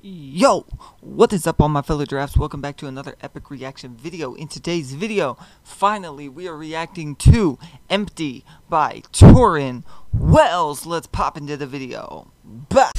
Yo, what is up all my fellow giraffes? Welcome back to another epic reaction video. In today's video, finally we are reacting to Empty by Tauren Wells. Let's pop into the video. Bye.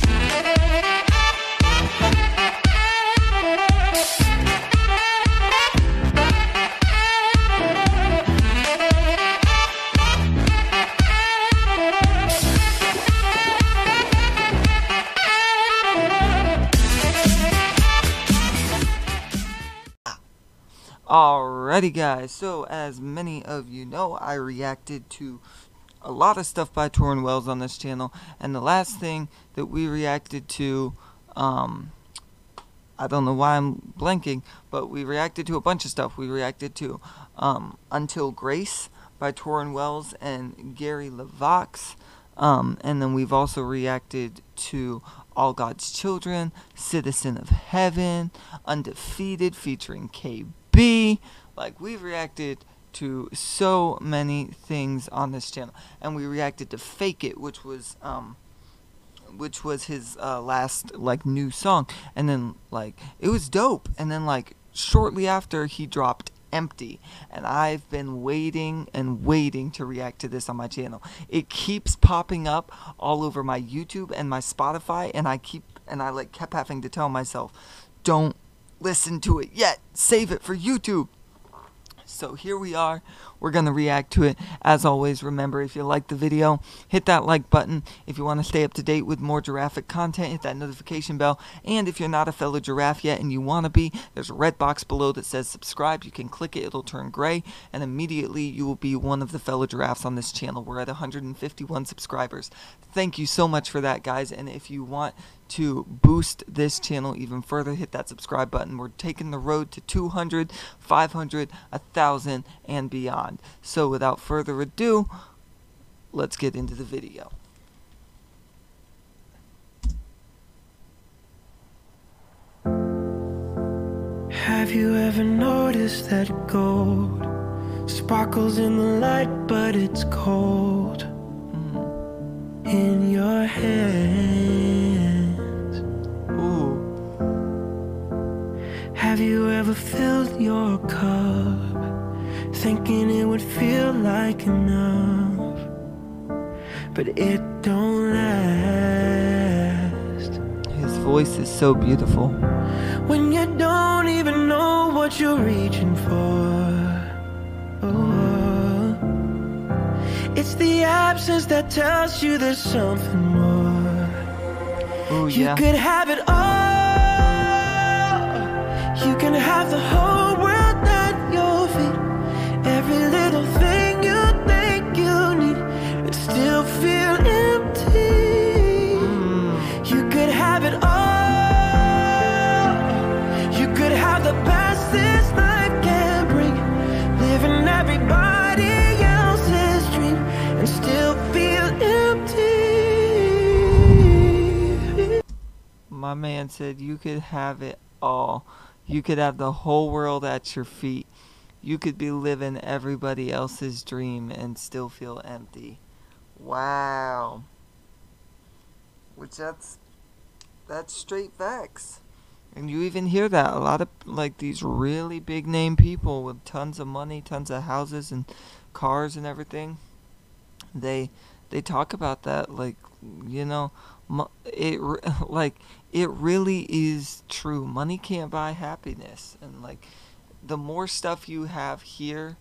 Alrighty guys, so as many of you know, I reacted to a lot of stuff by Tauren Wells on this channel, and the last thing that we reacted to, I don't know why I'm blanking, but we reacted to a bunch of stuff. We reacted to Until Grace by Tauren Wells and Gary LeVox, and then we've also reacted to All God's Children, Citizen of Heaven, Undefeated featuring KB. Like, we've reacted to so many things on this channel, and we reacted to Fake It, which was his last like new song, and then like it was dope, and then like shortly after he dropped Empty, and I've been waiting and waiting to react to this on my channel. It keeps popping up all over my YouTube and my Spotify, and I kept having to tell myself, don't listen to it yet, save it for YouTube. So here we are, we're gonna react to it. As always, remember, if you like the video, hit that like button. If you want to stay up to date with more giraffic content, hit that notification bell. And if you're not a fellow giraffe yet and you want to be, there's a red box below that says subscribe. You can click it, it'll turn gray, and immediately you will be one of the fellow giraffes on this channel. We're at 151 subscribers. Thank you so much for that, guys. And if you want to boost this channel even further, hit that subscribe button. We're taking the road to 200, 500, 1,000, and beyond. So without further ado, let's get into the video. Have you ever noticed that gold sparkles in the light, but it's cold in your hands? Ooh. Have you ever filled your cup thinking it would feel like enough, but it don't last? His voice is so beautiful. When you don't even know what you're reaching for. Oh, it's the absence that tells you there's something more. Ooh, yeah. You could have it all. You can have the whole world at your feet. Every little thing you think you need, but still feel empty. You could have it all. You could have the best this life can bring, living everybody else's dream, and still feel empty. My man said you could have it all. You could have the whole world at your feet. You could be living everybody else's dream and still feel empty. Wow. Which that's straight facts. And you even hear that a lot of like these really big name people with tons of money, tons of houses and cars and everything. They talk about that, like, you know, it really is true. Money can't buy happiness, and like the more stuff you have here,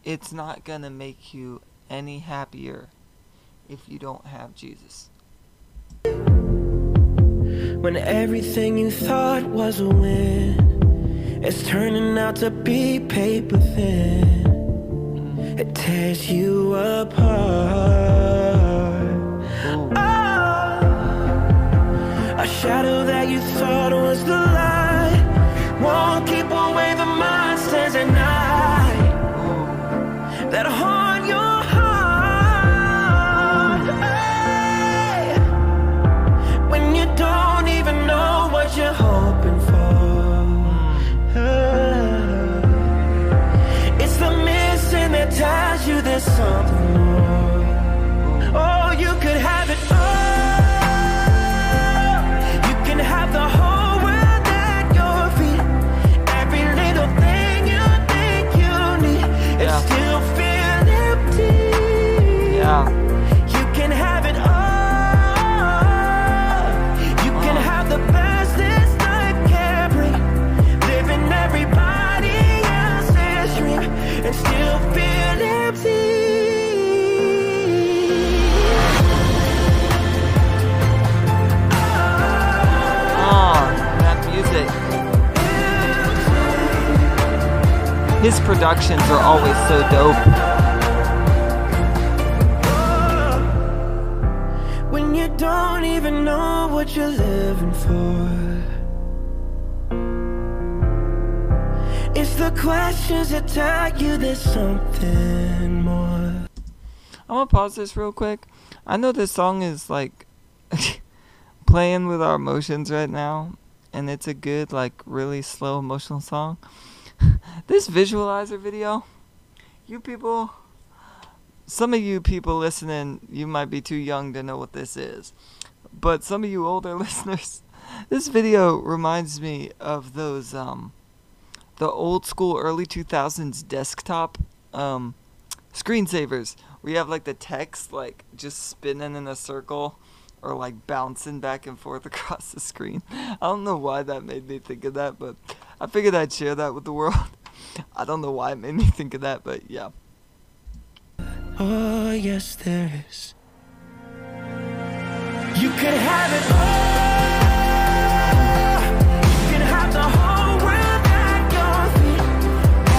it's not gonna make you any happier if you don't have Jesus. When everything you thought was a win, it's turning out to be paper thin. It tears you apart. Oh, a shadow that you thought was the light won't keep away the monsters at night that haunt your heart. Hey, when you don't even know what you're hoping for, it's the missing that tells you there's something more. Oh, you could have it all. his productions are always so dope. When you don't even know what you're living for, it's the questions that tell you there's something more. I'm gonna pause this real quick. I know this song is like playing with our emotions right now, and it's a good, like, really slow emotional song. This visualizer video, you people, some of you people listening, you might be too young to know what this is, but some of you older listeners, this video reminds me of those the old school early 2000s desktop screensavers where you have like the text like just spinning in a circle or like bouncing back and forth across the screen. I don't know why that made me think of that, but I figured I'd share that with the world. I don't know why it made me think of that, but yeah. Oh, yes, there is. You could have it all. You can have the whole world at your feet.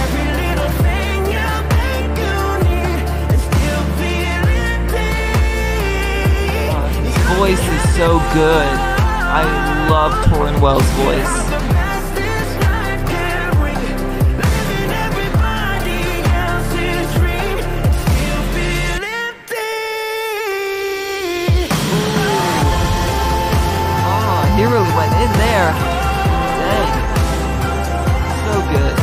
Every little thing you think you need and still feel empty. His voice is so good. I love Tauren Wells' voice. He really went in there. Dang. So good.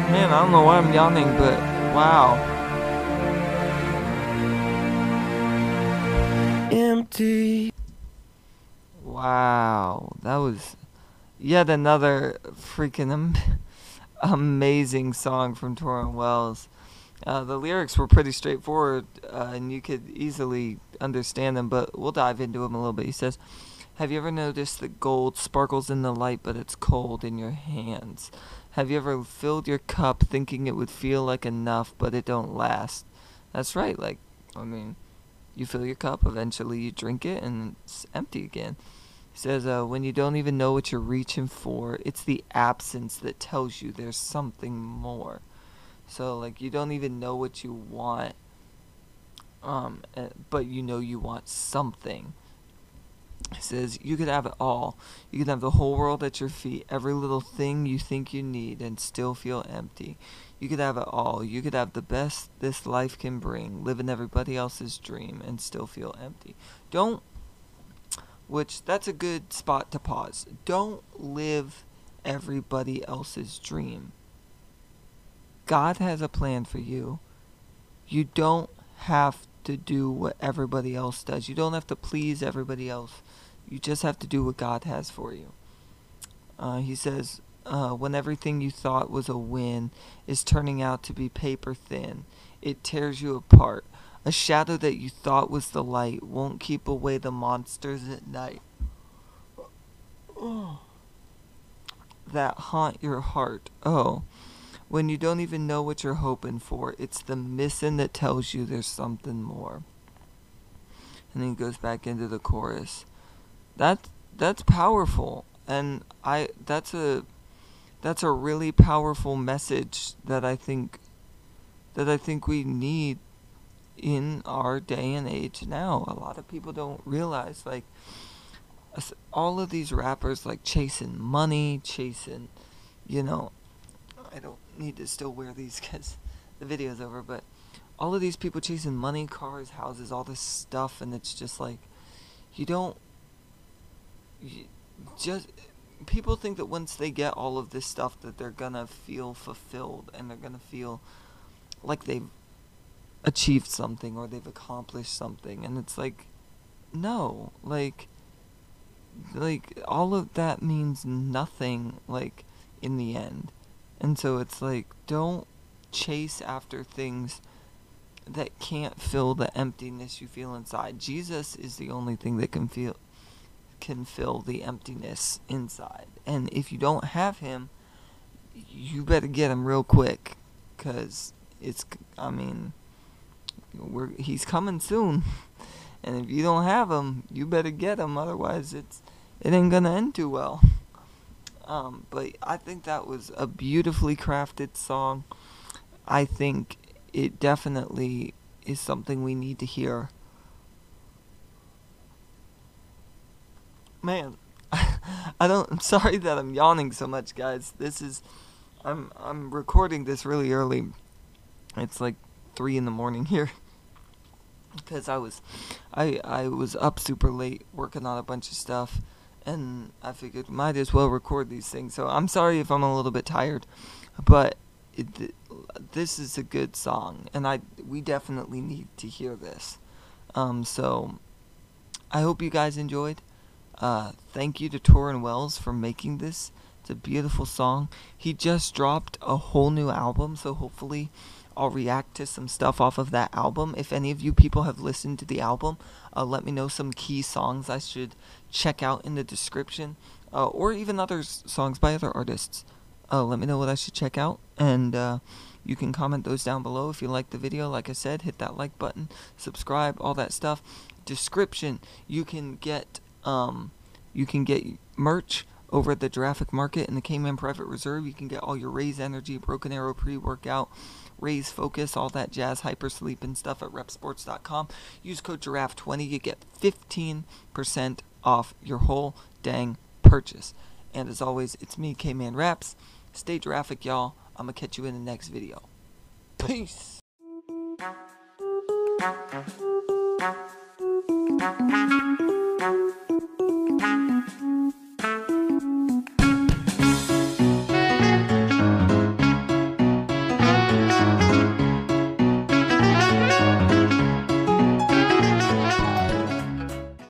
Man, I don't know why I'm yawning, but wow. Empty. Wow, that was yet another freaking amazing song from Tauren Wells. The lyrics were pretty straightforward, and you could easily understand them, but we'll dive into them a little bit. He says, have you ever noticed that gold sparkles in the light, but it's cold in your hands? Have you ever filled your cup thinking it would feel like enough, but it don't last? That's right, like, I mean, you fill your cup, eventually you drink it, and it's empty again. He says, when you don't even know what you're reaching for, it's the absence that tells you there's something more. So, like, you don't even know what you want, but you know you want something. He says, you could have it all. You could have the whole world at your feet, every little thing you think you need, and still feel empty. You could have it all. You could have the best this life can bring, living everybody else's dream, and still feel empty. That's a good spot to pause. Don't live everybody else's dream. God has a plan for you. You don't have to do what everybody else does. You don't have to please everybody else. You just have to do what God has for you. He says, when everything you thought was a win is turning out to be paper thin, it tears you apart. A shadow that you thought was the light won't keep away the monsters at night that haunt your heart. Oh, when you don't even know what you're hoping for, it's the missing that tells you there's something more. And then he goes back into the chorus. That's powerful, and that's a really powerful message that I think we need in our day and age now. A lot of people don't realize, like, all of these rappers, like, chasing money, chasing, I don't need to still wear these because the video's over, but all of these people chasing money, cars, houses, all this stuff, and it's just like, people think that once they get all of this stuff that they're gonna feel fulfilled and they're gonna feel like they've achieved something or they've accomplished something, and it's like, no, like all of that means nothing, like, in the end. And so it's like, don't chase after things that can't fill the emptiness you feel inside. Jesus is the only thing that can fill the emptiness inside. And if you don't have him, you better get him real quick, because I mean, he's coming soon. And if you don't have him, you better get him, otherwise it ain't gonna end too well. But I think that was a beautifully crafted song. I think it definitely is something we need to hear. Man, I'm sorry that I'm yawning so much, guys. I'm recording this really early. It's like 3 in the morning here. Because I was up super late working on a bunch of stuff, and I figured might as well record these things. So I'm sorry if I'm a little bit tired, but this is a good song, and we definitely need to hear this. So I hope you guys enjoyed. Thank you to Tauren Wells for making this. It's a beautiful song. He just dropped a whole new album, so hopefully I'll react to some stuff off of that album. If any of you people have listened to the album, let me know some key songs I should check out in the description, or even other songs by other artists. Let me know what I should check out, and you can comment those down below. If you like the video, like I said, hit that like button, subscribe, all that stuff. Description, you can get merch over at the Giraffic Market in the Cayman Private Reserve. You can get all your Raise Energy, Broken Arrow pre-workout, Raise Focus, all that jazz, hypersleep and stuff at repsports.com. Use code Giraffe20, you get 15% off your whole dang purchase. And as always, it's me, K-Man Raps. Stay giraffic, y'all. I'm gonna catch you in the next video. Peace!